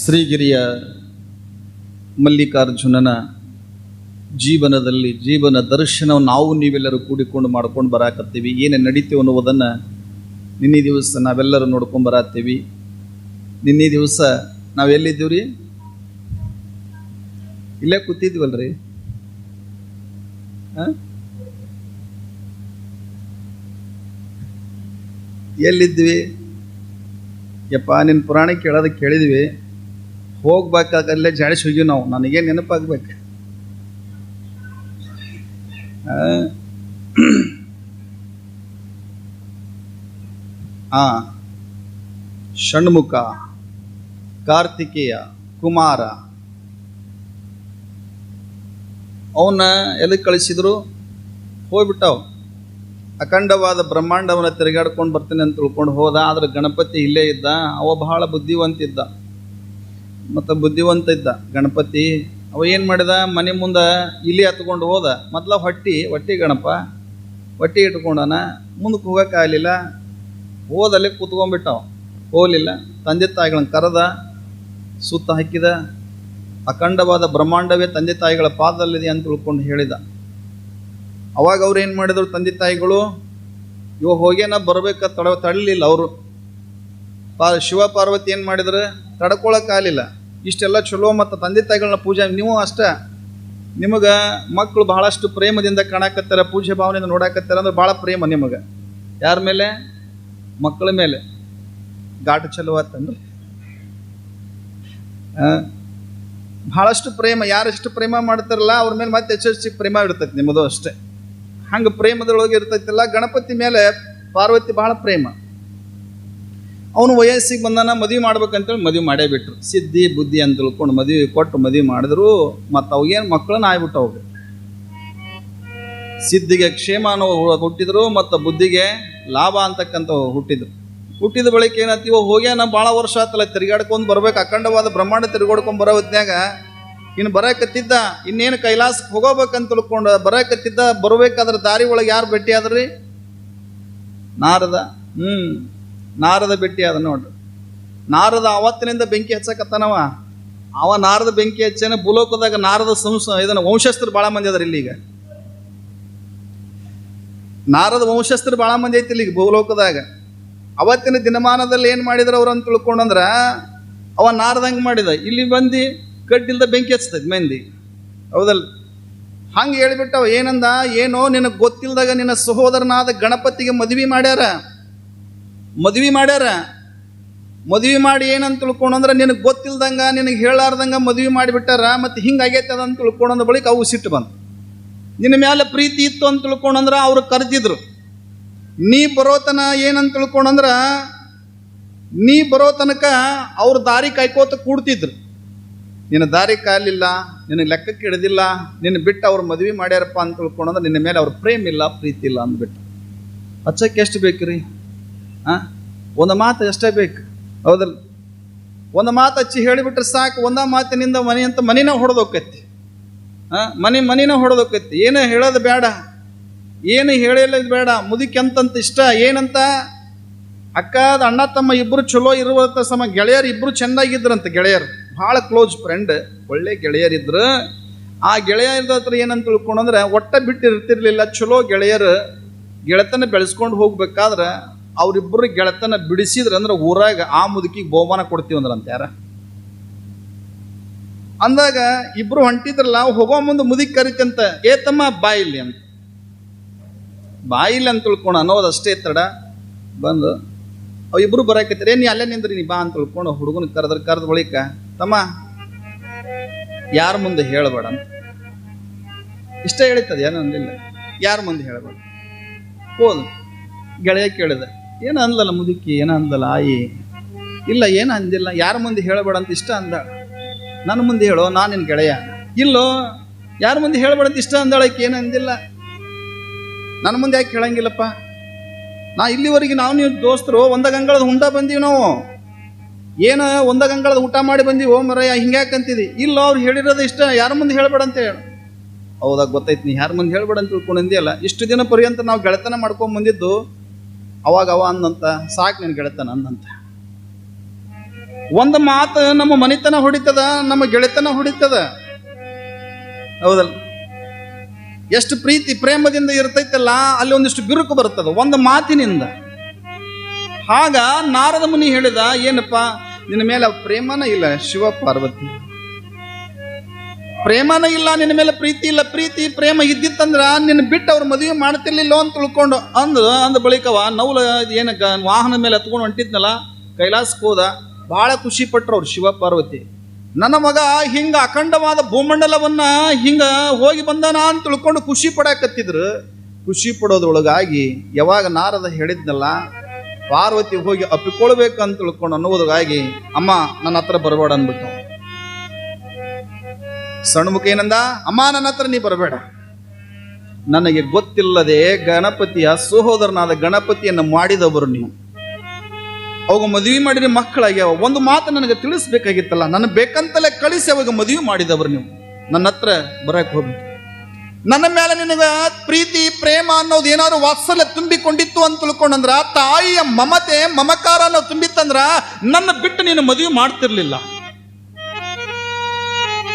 ಶ್ರೀಗಿರಿಯ ಮಲ್ಲಿಕಾರ್ಜುನನ ಜೀವನದಲ್ಲಿ ಜೀವನ ದರ್ಶನವನ್ನು ನಾವು ನೀವೆಲ್ಲರೂ ಕೂಡಿಕೊಂಡು ಮಾಡ್ಕೊಂಡು ಬರಾಕತ್ತೀವಿ. ಏನೇ ನಡೀತೀವಿ ಅನ್ನುವುದನ್ನು ನಿನ್ನೆ ದಿವಸ ನಾವೆಲ್ಲರೂ ನೋಡ್ಕೊಂಡು ಬರತ್ತೀವಿ. ನಿನ್ನೆ ದಿವಸ ನಾವೆಲ್ಲಿದ್ದೀವ್ರಿ? ಇಲ್ಲೇ ಕೂತಿದ್ವಲ್ರಿ. ಎಲ್ಲಿದ್ವಿ? ಯಪ್ಪ ನಿನ್ನ ಪುರಾಣ ಕೇಳೋದಕ್ಕೆ ಕೇಳಿದ್ವಿ, ಹೋಗ್ಬೇಕಾಗಲ್ಲೇ ಜಾಡಿಸಿ ಹೋಗಿವಿ ನಾವು. ನನಗೇನು ನೆನಪಾಗ್ಬೇಕು? ಷಣ್ಮುಖ, ಕಾರ್ತಿಕೇಯ, ಕುಮಾರ ಅವನ್ನ ಎದಕ್ಕೆ ಕಳಿಸಿದ್ರು? ಹೋಗ್ಬಿಟ್ಟವು. ಅಖಂಡವಾದ ಬ್ರಹ್ಮಾಂಡವನ್ನು ತಿರುಗಾಡ್ಕೊಂಡು ಬರ್ತೀನಿ ಅಂತ ತಿಳ್ಕೊಂಡು ಹೋದ. ಆದ್ರೆ ಗಣಪತಿ ಇಲ್ಲೇ ಇದ್ದ. ಅವ ಬಹಳ ಬುದ್ಧಿವಂತ ಇದ್ದ, ಮತ್ತು ಬುದ್ಧಿವಂತ ಇದ್ದ ಗಣಪತಿ. ಅವ ಏನು ಮಾಡಿದ? ಮನೆ ಮುಂದೆ ಇಲ್ಲಿ ಹತ್ಕೊಂಡು ಹೋದ. ಮೊದಲ ಹೊಟ್ಟಿ ಗಣಪ ಹೊಟ್ಟಿ ಇಟ್ಕೊಂಡನ. ಮುಂದಕ್ಕೆ ಹೋಗೋಕ್ಕಾಗಲಿಲ್ಲ. ಹೋದಲ್ಲಿ ಕೂತ್ಕೊಂಡ್ಬಿಟ್ಟವ. ಹೋಗಲಿಲ್ಲ. ತಂದೆ ತಾಯಿಗಳನ್ನ ಕರೆದ, ಸುತ್ತ ಹಾಕಿದ. ಅಖಂಡವಾದ ಬ್ರಹ್ಮಾಂಡವೇ ತಂದೆ ತಾಯಿಗಳ ಪಾದದಲ್ಲಿದೆ ಅಂತ ತಿಳ್ಕೊಂಡು ಹೇಳಿದ. ಅವಾಗ ಅವ್ರು ಏನು ಮಾಡಿದ್ರು? ತಂದೆ ತಾಯಿಗಳು ಇವಾಗ ಹೋಗ್ಯಾನ ಬರ್ಬೇಕ ತಡಲಿಲ್ಲ ಅವರು. ಶಿವ ಪಾರ್ವತಿ ಏನು ಮಾಡಿದ್ರು? ತಡ್ಕೊಳಕ್ಕಾಗಲಿಲ್ಲ. ಇಷ್ಟೆಲ್ಲ ಚಲೋ ಮತ್ತು ತಂದೆ ತಾಯಿಗಳನ್ನ ಪೂಜೆ, ನೀವು ಅಷ್ಟೇ, ನಿಮಗೆ ಮಕ್ಕಳು ಬಹಳಷ್ಟು ಪ್ರೇಮದಿಂದ ಕಾಣಕತ್ತಾರ, ಪೂಜೆ ಭಾವನೆಯಿಂದ ನೋಡಾಕತ್ತಾರ ಅಂದ್ರೆ ಭಾಳ ಪ್ರೇಮ ನಿಮಗೆ. ಯಾರ ಮೇಲೆ? ಮಕ್ಕಳ ಮೇಲೆ. ಘಾಟ್ ಚಲೋ ಆತಂದ್ರೆ ಬಹಳಷ್ಟು ಪ್ರೇಮ. ಯಾರೆಷ್ಟು ಪ್ರೇಮ ಮಾಡ್ತಾರಲ್ಲ ಅವ್ರ ಮೇಲೆ ಮತ್ತೆ ಹೆಚ್ಚು ಪ್ರೇಮ ಇರ್ತೈತಿ ನಿಮ್ಮದು ಅಷ್ಟೇ. ಹಂಗೆ ಪ್ರೇಮದೊಳಗೆ ಇರ್ತೈತಿಲ್ಲ. ಗಣಪತಿ ಮೇಲೆ ಪಾರ್ವತಿ ಬಹಳ ಪ್ರೇಮ. ಅವನು ವಯಸ್ಸಿಗೆ ಬಂದಾನ, ಮದುವೆ ಮಾಡ್ಬೇಕಂತೇಳಿ ಮದುವೆ ಮಾಡೇ ಬಿಟ್ರು. ಸಿದ್ಧಿ ಬುದ್ಧಿ ಅಂತ ತಿಳ್ಕೊಂಡು ಮದುವೆ ಕೊಟ್ಟು ಮದುವೆ ಮಾಡಿದ್ರು. ಮತ್ತು ಅವಾಗೇನು ಮಕ್ಕಳನ್ನ ಆಗ್ಬಿಟ್ಟು ಅವಾಗ ಸಿದ್ಧಿಗೆ ಕ್ಷೇಮ ಅನ್ನೋ ಹುಟ್ಟಿದ್ರು, ಮತ್ತು ಬುದ್ಧಿಗೆ ಲಾಭ ಅಂತಕ್ಕಂಥ ಹುಟ್ಟಿದ ಬಳಿಕ ಏನಾಗ್ತೀವೋ ಹೋಗ್ಯಾನ. ಭಾಳ ವರ್ಷ ಆತಲ್ಲ ತಿರುಗಾಡ್ಕೊಂಡು ಬರ್ಬೇಕು. ಅಖಂಡವಾದ ಬ್ರಹ್ಮಾಂಡ ತಿರುಗಾಡ್ಕೊಂಡು ಬರೋ ಹೊತ್ನ್ಯಾಗ ಇನ್ನು ಬರಕತ್ತಿದ್ದ. ಇನ್ನೇನು ಕೈಲಾಸಕ್ಕೆ ಹೋಗೋಬೇಕಂತ ತಿಳ್ಕೊಂಡು ಬರಕತ್ತಿದ್ದ. ಬರಬೇಕಾದ್ರೆ ದಾರಿ ಒಳಗೆ ಯಾರು ಭೇಟಿ ಆದ್ರಿ? ನಾರದ. ನಾರದ ಭೇಟಿ ಆದ ನೋಡ್ರಿ. ನಾರದ ಅವತ್ತಿನಿಂದ ಬೆಂಕಿ ಹಚ್ಚಕತ್ತಾನವ. ನಾರದ ಬೆಂಕಿ ಹಚ್ಚನ. ಭೂಲೋಕದಾಗ ನಾರದ ಇದನ್ನ ವಂಶಸ್ಥರು ಭಾಳ ಮಂದಿ ಅದಾರ ಇಲ್ಲಿಗ. ನಾರದ ವಂಶಸ್ಥರು ಭಾಳ ಮಂದಿ ಐತಿ ಇಲ್ಲಿಗ ಭೂಲೋಕದಾಗ. ಅವತ್ತಿನ ದಿನಮಾನದಲ್ಲಿ ಏನು ಮಾಡಿದ್ರು ಅವ್ರು ಅಂತ ತಿಳ್ಕೊಂಡಂದ್ರ, ನಾರದಂಗೆ ಮಾಡಿದ. ಇಲ್ಲಿ ಬಂದು ಗಡ್ಡಿಲ್ದ ಬೆಂಕಿ ಹಚ್ತೈತಿ ಮಂದಿ, ಹೌದಲ್ಲ? ಹಂಗೆ ಹೇಳ್ಬಿಟ್ಟವ. ಏನಂದ? ಏನೋ ನಿನಗೆ ಗೊತ್ತಿಲ್ದಾಗ ನಿನ್ನ ಸಹೋದರನಾದ ಗಣಪತಿಗೆ ಮದುವೆ ಮಾಡ್ಯಾರ. ಮದುವೆ ಮಾಡಿ ಏನಂತ ತಿಳ್ಕೊಂಡಂದ್ರೆ ನಿನಗೆ ಗೊತ್ತಿಲ್ದಂಗ, ನಿನಗೆ ಹೇಳಾರ್ದಂಗ ಮದುವೆ ಮಾಡಿಬಿಟ್ಟಾರ. ಮತ್ತು ಹಿಂಗಾಗೈತೆ ಅದಂತ ತಿಳ್ಕೊಂಡಂದ ಬಳಿಕ ಅವು ಸಿಟ್ಟು ಬಂತು. ನಿನ್ನ ಮೇಲೆ ಪ್ರೀತಿ ಇತ್ತು ಅಂತ ತಿಳ್ಕೊಂಡಂದ್ರೆ ಅವ್ರು ಕರೆದಿದ್ರು. ನೀ ಬರೋತನ ಏನಂತ ತಿಳ್ಕೊಂಡಂದ್ರ, ನೀ ಬರೋ ತನಕ ಅವ್ರ ದಾರಿ ಕಾಯ್ಕೋತ ಕೂಡ್ತಿದ್ರು. ನಿನ್ನ ದಾರಿ ಕಾಯಲಿಲ್ಲ, ನಿನ್ನ ಲೆಕ್ಕಕ್ಕೆ ಹಿಡಿದಿಲ್ಲ, ನಿನ್ನ ಬಿಟ್ಟು ಅವ್ರು ಮದುವೆ ಮಾಡ್ಯಾರಪ್ಪ ಅಂತ ತಿಳ್ಕೊಂಡಂದ್ರೆ ನಿನ್ನ ಮೇಲೆ ಅವ್ರ ಪ್ರೇಮ ಇಲ್ಲ, ಪ್ರೀತಿ ಇಲ್ಲ ಅಂದ್ಬಿಟ್ಟು. ಹಚ್ಚಕ್ಕೆ ಎಷ್ಟು ಬೇಕ್ರಿ? ಒಂದು ಮಾತು ಎಷ್ಟೇ ಬೇಕು, ಹೌದಲ್ಲ? ಒಂದು ಮಾತು ಹಚ್ಚಿ ಹೇಳಿಬಿಟ್ರೆ ಸಾಕು. ಒಂದ ಮಾತಿನಿಂದ ಮನಿನ ಹೊಡೆದೋಕೈತಿ. ಮನಿನ ಹೊಡೆದೋಕೈತಿ. ಏನು ಹೇಳೋದು ಬೇಡ, ಏನು ಹೇಳಿಲ್ಲ ಬೇಡ. ಮುದುಕಿ ಅಂತಂತ ಇಷ್ಟ. ಏನಂತ? ಅಕ್ಕದ ಅಣ್ಣ ತಮ್ಮ ಇಬ್ಬರು ಚಲೋ ಇರುವಂಥ ಗೆಳೆಯರು ಇಬ್ಬರು ಚೆಂದಾಗಿದ್ರಂತ. ಗೆಳೆಯರು ಭಾಳ ಕ್ಲೋಸ್ ಫ್ರೆಂಡ್, ಒಳ್ಳೆ ಗೆಳೆಯರಿದ್ರು. ಆ ಗೆಳೆಯರ ಹತ್ರ ಏನಂತ ತಿಳ್ಕೊಂಡಂದ್ರೆ ಒಟ್ಟ ಬಿಟ್ಟು ಇರ್ತಿರ್ಲಿಲ್ಲ. ಚಲೋ ಗೆಳೆಯರು ಗೆಳೆತನ ಬೆಳೆಸ್ಕೊಂಡು ಹೋಗ್ಬೇಕಾದ್ರೆ ಅವರಿಬ್ಬರು ಗೆಳೆತನ ಬಿಡಿಸಿದ್ರೆ ಅಂದ್ರೆ ಊರಾಗ ಆ ಮುದುಕಿಗೆ ಬಹುಮಾನ ಕೊಡ್ತೀವಂದ್ರಂತ. ಯಾರ ಅಂದಾಗ ಇಬ್ರು ಹೊಂಟಿದ್ರಲ್ಲ, ಹೋಗೋ ಮುಂದೆ ಮುದುಕಿ ಕರಿತಂತ, ಏ ತಮ್ಮ ಬಾಯಿಲ್ಲಿ ಅಂತ. ಬಾಯಿಲ್ಲ ಅಂತ ತಿಳ್ಕೊಂಡು ಅನ್ನೋದಷ್ಟೇ ತಡ ಬಂದು ಅವು ಇಬ್ಬರು ಬರಾಕತ್ತಾರೆ. ನೀ ಅಲ್ಲೇ ನಿಂದ್ರಿ, ನೀ ಬಾ ಅಂತ ತಿಳ್ಕೊಂಡು ಹುಡುಗನ ಕರೆದ ಬಳಿಕ, ತಮ್ಮ ಯಾರ ಮುಂದೆ ಹೇಳಬೇಡ ಅಂತ ಇಷ್ಟ ಹೇಳಿತದ. ಏನೋ ಅಂದಿಲ್ಲ, ಯಾರ ಮುಂದೆ ಹೇಳಬೇಡ. ಹೋದು ಗೆಳೆಯ ಕೇಳಿದ, ಏನು ಅಂದಲ್ಲ ಮುದುಕಿ, ಏನೋ ಅಂದಲ್ಲ ಆಯಿ? ಇಲ್ಲ ಏನು ಅಂದಿಲ್ಲ, ಯಾರ ಮುಂದೆ ಹೇಳಬೇಡ ಅಂತ ಇಷ್ಟ ಅಂದ. ನನ್ನ ಮುಂದೆ ಹೇಳೋ, ನಾನು ನಿನ್ನ ಗೆಳೆಯ. ಇಲ್ಲೋ, ಯಾರ ಮುಂದೆ ಹೇಳಬೇಡ ಅಂತ ಇಷ್ಟ ಅಂದಾಳಕ್ಕೆ. ಏನು ಅಂದಿಲ್ಲ. ನನ್ನ ಮುಂದೆ ಯಾಕೆ ಹೇಳಂಗಿಲ್ಲಪ್ಪ? ನಾ ಇಲ್ಲಿವರೆಗೆ ನಾವು ನೀವು ದೋಸ್ತರು ಒಂದ ಗಂಗಳದ ಉಂಡ ಬಂದೀವಿ ನಾವು. ಏನು ಒಂದ ಗಂಗಳದ ಊಟ ಮಾಡಿ ಬಂದೀವೋ ಮರಯ್ಯ, ಹಿಂಗ್ಯಾಕಂತಿದಿ? ಇಲ್ಲ, ಅವ್ರು ಹೇಳಿರೋದು ಇಷ್ಟ, ಯಾರ ಮುಂದೆ ಹೇಳಬೇಡ ಅಂತ ಹೇಳು. ಹೌದಾಗ ಗೊತ್ತೈತಿ, ನೀ ಯಾರ ಮುಂದೆ ಹೇಳಬೇಡ ಅಂತ ತಿಳ್ಕೊಂಡಿದ್ಯಲ್ಲ. ಇಷ್ಟು ದಿನ ಪರ್ಯಂತ ನಾವು ಗೆಳೆತನ ಮಾಡ್ಕೊಂಡು ಬಂದಿದ್ದು. ಅವಾಗ ಅಂದಂತ, ಸಾಕು ನಿನ್ನ ಗೆಳೆತನ ಅಂದಂತ. ಒಂದು ಮಾತು ನಮ್ಮ ಮನಿತನ ಹೊಡಿತದ, ನಮ್ಮ ಗೆಳೆತನ ಹೊಡಿತದ. ಹೌದಲ್ಲ? ಎಷ್ಟು ಪ್ರೀತಿ ಪ್ರೇಮದಿಂದ ಇರ್ತೈತಲ್ಲ, ಅಲ್ಲಿ ಒಂದಿಷ್ಟು ಬಿರುಕು ಬರ್ತದ ಒಂದು ಮಾತಿನಿಂದ. ಆಗ ನಾರದ ಮುನಿ ಹೇಳಿದ, ಏನಪ್ಪ ನಿನ್ನ ಮೇಲೆ ಪ್ರೇಮನ ಇಲ್ಲ ಶಿವ ಪಾರ್ವತಿ, ಪ್ರೇಮನ ಇಲ್ಲ ನಿನ್ನ ಮೇಲೆ, ಪ್ರೀತಿ ಇಲ್ಲ. ಪ್ರೀತಿ ಪ್ರೇಮ ಇದ್ದಿತ್ತಂದ್ರ ನಿನ್ನ ಬಿಟ್ಟು ಅವ್ರು ಮದುವೆ ಮಾಡ್ತಿರ್ಲಿಲ್ಲ ಅಂತ ತಿಳ್ಕೊಂಡು ಅಂದ ಬಳಿಕವ ನೌಲ ಏನಕ್ಕ ವಾಹನ ಮೇಲೆ ಹತ್ಕೊಂಡು ಹೊಂಟಿದ್ನಲ್ಲ, ಕೈಲಾಸಕ್ಕೆ ಹೋದ. ಬಹಳ ಖುಷಿ ಪಟ್ರು ಅವ್ರು ಶಿವ ಪಾರ್ವತಿ. ನನ್ನ ಮಗ ಹಿಂಗ ಅಖಂಡವಾದ ಭೂಮಂಡಲವನ್ನ ಹಿಂಗ ಹೋಗಿ ಬಂದಾನ ಅಂತ ತಿಳ್ಕೊಂಡು ಖುಷಿ ಪಡಕತ್ತಿದ್ರು. ಖುಷಿ ಪಡೋದ್ರೊಳಗಾಗಿ ಯಾವಾಗ ನಾರದ ಹೇಳಿದ್ನಲ್ಲ, ಪಾರ್ವತಿ ಹೋಗಿ ಅಪ್ಪಿಕೊಳ್ಬೇಕಂತ ತಿಳ್ಕೊಂಡು ಅನ್ನೋದಕ್ಕಾಗಿ, ಅಮ್ಮ ನನ್ನ ಹತ್ರ ಬರಬೇಡ ಅಂದ್ಬಿಟ್ಟು. ಸಣ್ಮುಖ ಏನಂದ, ಅಮ್ಮ ನನ್ನ ಹತ್ರ ನೀ ಬರಬೇಡ, ನನಗೆ ಗೊತ್ತಿಲ್ಲದೆ ಗಣಪತಿಯ ಸಹೋದರನಾದ ಗಣಪತಿಯನ್ನು ಮಾಡಿದವರು ನೀವು, ಅವಾಗ ಮದುವೆ ಮಾಡಿದ್ರೆ ಮಕ್ಕಳಾಗ್ಯಾವ, ಒಂದು ಮಾತು ನನಗೆ ತಿಳಿಸ್ಬೇಕಾಗಿತ್ತಲ್ಲ, ನನ್ನ ಬೇಕಂತಲೇ ಕಳಿಸಿ ಅವಾಗ ಮದುವೆ ಮಾಡಿದವರು ನೀವು, ನನ್ನ ಹತ್ರ ಬರಕ್ಕೆ ಹೋಗ್ಬೇಕು. ನನ್ನ ಮೇಲೆ ನಿನಗ ಪ್ರೀತಿ ಪ್ರೇಮ ಅನ್ನೋದು ಏನಾದ್ರು ವಾತ್ಸಲ್ಯ ತುಂಬಿಕೊಂಡಿತ್ತು ಅಂತ ತಿಳ್ಕೊಂಡಂದ್ರ, ತಾಯಿಯ ಮಮತೆ ಮಮಕಾರ ಅನ್ನೋದು ತುಂಬಿತ್ತಂದ್ರ ನನ್ನ ಬಿಟ್ಟು ನೀನು ಮದುವೆ ಮಾಡ್ತಿರ್ಲಿಲ್ಲ.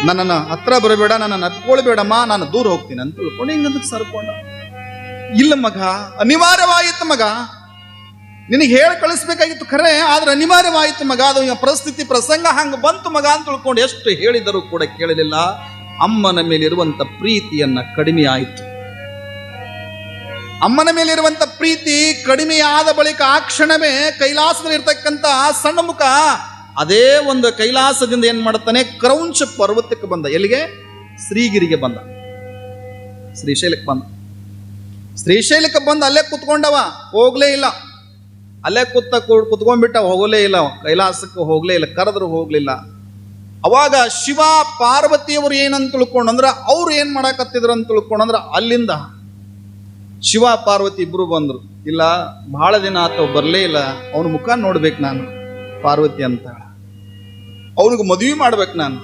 ನನ್ನನ್ನು ಹತ್ರ ಬರಬೇಡ, ನನ್ನನ್ನು ಅಪ್ಕೊಳ್ಬೇಡಮ್ಮ, ನಾನು ದೂರ ಹೋಗ್ತೀನಿ ಅಂತ ತಿಳ್ಕೊಂಡು ಹಿಂಗಂದಕ್ಕೆ ಸರ್ಕೊಂಡ. ಇಲ್ಲ ಮಗ, ಅನಿವಾರ್ಯವಾಯಿತು ಮಗ, ನಿನಗೆ ಹೇಳಿ ಕಳಿಸ್ಬೇಕಾಗಿತ್ತು ಖರೆ, ಆದ್ರೆ ಅನಿವಾರ್ಯವಾಯಿತು ಮಗ, ಅದು ಪರಿಸ್ಥಿತಿ ಪ್ರಸಂಗ ಹಂಗ ಬಂತು ಮಗ ಅಂತ ತಿಳ್ಕೊಂಡು ಎಷ್ಟು ಹೇಳಿದರೂ ಕೂಡ ಕೇಳಲಿಲ್ಲ. ಅಮ್ಮನ ಮೇಲಿರುವಂತ ಪ್ರೀತಿಯನ್ನ ಕಡಿಮೆ ಆಯಿತು. ಅಮ್ಮನ ಮೇಲಿರುವಂತ ಪ್ರೀತಿ ಕಡಿಮೆಯಾದ ಬಳಿಕ ಆ ಕ್ಷಣವೇ ಕೈಲಾಸದಲ್ಲಿ ಇರ್ತಕ್ಕಂಥ ಸಣ್ಣ ಮುಖ ಅದೇ ಒಂದು ಕೈಲಾಸದಿಂದ ಏನ್ ಮಾಡ್ತಾನೆ, ಕ್ರೌಂಚ ಪರ್ವತಕ್ಕೆ ಬಂದ. ಎಲ್ಲಿಗೆ? ಶ್ರೀಗಿರಿಗೆ ಬಂದ, ಶ್ರೀಶೈಲಕ್ಕೆ ಬಂದ. ಶ್ರೀಶೈಲಕ್ಕೆ ಬಂದು ಅಲ್ಲೇ ಕುತ್ಕೊಂಡವ, ಹೋಗ್ಲೇ ಇಲ್ಲ. ಅಲ್ಲೇ ಕುತ್ಕೊಂಡ್ಬಿಟ್ಟ, ಹೋಗಲೇ ಇಲ್ಲ, ಕೈಲಾಸಕ್ಕೆ ಹೋಗ್ಲೇ ಇಲ್ಲ, ಕರೆದ್ರು ಹೋಗ್ಲಿಲ್ಲ. ಅವಾಗ ಶಿವ ಪಾರ್ವತಿಯವರು ಏನಂತ ತಿಳ್ಕೊಂಡಂದ್ರ, ಅವ್ರು ಏನ್ ಮಾಡಾಕತ್ತಿದ್ರು ಅಂತ ತಿಳ್ಕೊಂಡಂದ್ರ, ಅಲ್ಲಿಂದ ಶಿವ ಪಾರ್ವತಿ ಇಬ್ರು ಬಂದ್ರು. ಇಲ್ಲ ಬಹಳ ದಿನ ಆತ ಬರ್ಲೇ ಇಲ್ಲ, ಅವನ ಮುಖ ನೋಡ್ಬೇಕು ನಾನು, ಪಾರ್ವತಿ ಅಂತ. ಅವ್ರಿಗೆ ಮದುವೆ ಮಾಡ್ಬೇಕು ನಾನು,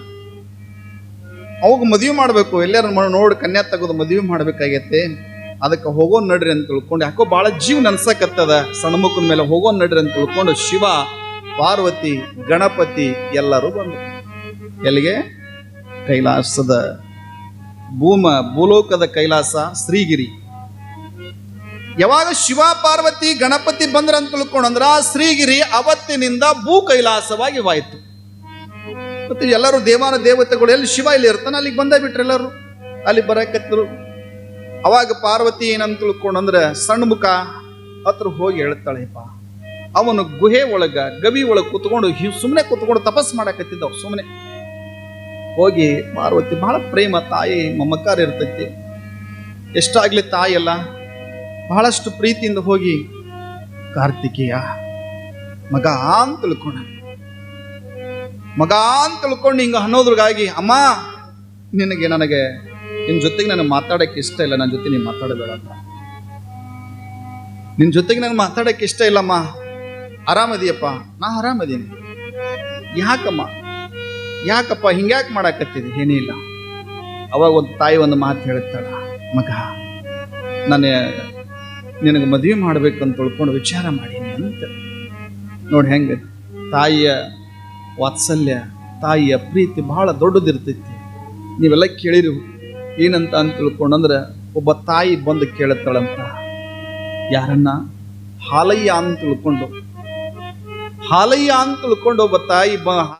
ಅವಾಗ ಮದುವೆ ಮಾಡ್ಬೇಕು, ಎಲ್ಲಾರು ನೋಡಿ ಕನ್ಯಾ ತೆಗೆದು ಮದುವೆ ಮಾಡ್ಬೇಕಾಗೈತೆ, ಅದಕ್ಕೆ ಹೋಗೋನ್ ನಡ್ರಿ ಅಂತ ತಿಳ್ಕೊಂಡು, ಯಾಕೋ ಬಹಳ ಜೀವನ ಅನ್ಸಕತ್ತದ ಸಣ್ಮುಖನ ಮೇಲೆ, ಹೋಗೋನ್ ನಡ್ರಿ ಅಂತ ತಿಳ್ಕೊಂಡು ಶಿವ ಪಾರ್ವತಿ ಗಣಪತಿ ಎಲ್ಲರೂ ಬಂದರು. ಎಲ್ಲಿಗೆ? ಕೈಲಾಸದ ಭೂಲೋಕದ ಕೈಲಾಸ ಶ್ರೀಗಿರಿ. ಯಾವಾಗ ಶಿವ ಪಾರ್ವತಿ ಗಣಪತಿ ಬಂದ್ರ ಅಂತ ತಿಳ್ಕೊಂಡಂದ್ರ, ಶ್ರೀಗಿರಿ ಅವತ್ತಿನಿಂದ ಭೂ ಕೈಲಾಸವಾಗಿ ವಾಯ್ತು. ಮತ್ತೆ ಎಲ್ಲರೂ ದೇವಾನ ದೇವತೆಗಳು, ಎಲ್ಲಿ ಶಿವ ಇಲ್ಲಿ ಇರ್ತಾನೆ ಅಲ್ಲಿಗೆ ಬಂದ ಬಿಟ್ರೆ ಎಲ್ಲರೂ ಅಲ್ಲಿ ಬರಕತ್ತರು. ಅವಾಗ ಪಾರ್ವತಿ ಏನಂತ ತಿಳ್ಕೊಂಡಂದ್ರೆ, ಸಣ್ಮುಖ ಹತ್ರ ಹೋಗಿ ಹೇಳ್ತಾಳೆಪ್ಪ, ಅವನು ಗುಹೆ ಒಳಗ ಗವಿ ಒಳಗೆ ಕುತ್ಕೊಂಡು ಸುಮ್ಮನೆ ಕುತ್ಕೊಂಡು ತಪಸ್ ಮಾಡಕತ್ತಿದ್ದವ್. ಸುಮ್ಮನೆ ಹೋಗಿ ಪಾರ್ವತಿ ಬಹಳ ಪ್ರೇಮ, ತಾಯಿ ಮಮಕಾರ ಇರ್ತೈತಿ, ಎಷ್ಟಾಗ್ಲಿ ತಾಯಿ ಅಲ್ಲ, ಬಹಳಷ್ಟು ಪ್ರೀತಿಯಿಂದ ಹೋಗಿ ಕಾರ್ತಿಕೇಯ ಮಗ ಅಂತ ತಿಳ್ಕೊಂಡ, ಮಗ ಅಂತ ತಿಳ್ಕೊಂಡು ಹಿಂಗ ಅನ್ನೋದ್ರಿಗಾಗಿ, ಅಮ್ಮ ನನಗೆ ನಿನ್ ಜೊತೆಗೆ ನನಗೆ ಮಾತಾಡಕ್ಕೆ ಇಷ್ಟ ಇಲ್ಲ, ನನ್ನ ಜೊತೆ ನೀನು ಮಾತಾಡಬೇಡ ಅಂತ, ನಿನ್ ಜೊತೆಗೆ ನನಗೆ ಮಾತಾಡಕ್ಕೆ ಇಷ್ಟ ಇಲ್ಲಮ್ಮ, ಆರಾಮದಿಯಪ್ಪ? ನಾ ಆರಾಮದೀನಿ. ಯಾಕಪ್ಪ ಹಿಂಗ್ಯಾಕೆ ಮಾಡಾಕತ್ತಿದೆ? ಏನಿಲ್ಲ. ಅವಾಗ ಒಂದು ತಾಯಿ ಒಂದು ಮಾತು ಹೇಳ್ತಾಳ, ಮಗ ನಿನಗೆ ಮದುವೆ ಮಾಡ್ಬೇಕಂತ ತಿಳ್ಕೊಂಡು ವಿಚಾರ ಮಾಡೀನಿ ಅಂತ. ನೋಡಿ ಹೆಂಗ ತಾಯಿಯ ವಾತ್ಸಲ್ಯ, ತಾಯಿಯ ಪ್ರೀತಿ ಬಹಳ ದೊಡ್ಡದಿರ್ತೈತಿ. ನೀವೆಲ್ಲ ಕೇಳಿರಿ ಏನಂತ ಅಂತ ತಿಳ್ಕೊಂಡಂದ್ರೆ, ಒಬ್ಬ ತಾಯಿ ಬಂದು ಕೇಳುತ್ತಾಳಂತ, ಯಾರನ್ನ? ಹಾಲಯ್ಯ ಅಂತ ತಿಳ್ಕೊಂಡು ಒಬ್ಬ ತಾಯಿ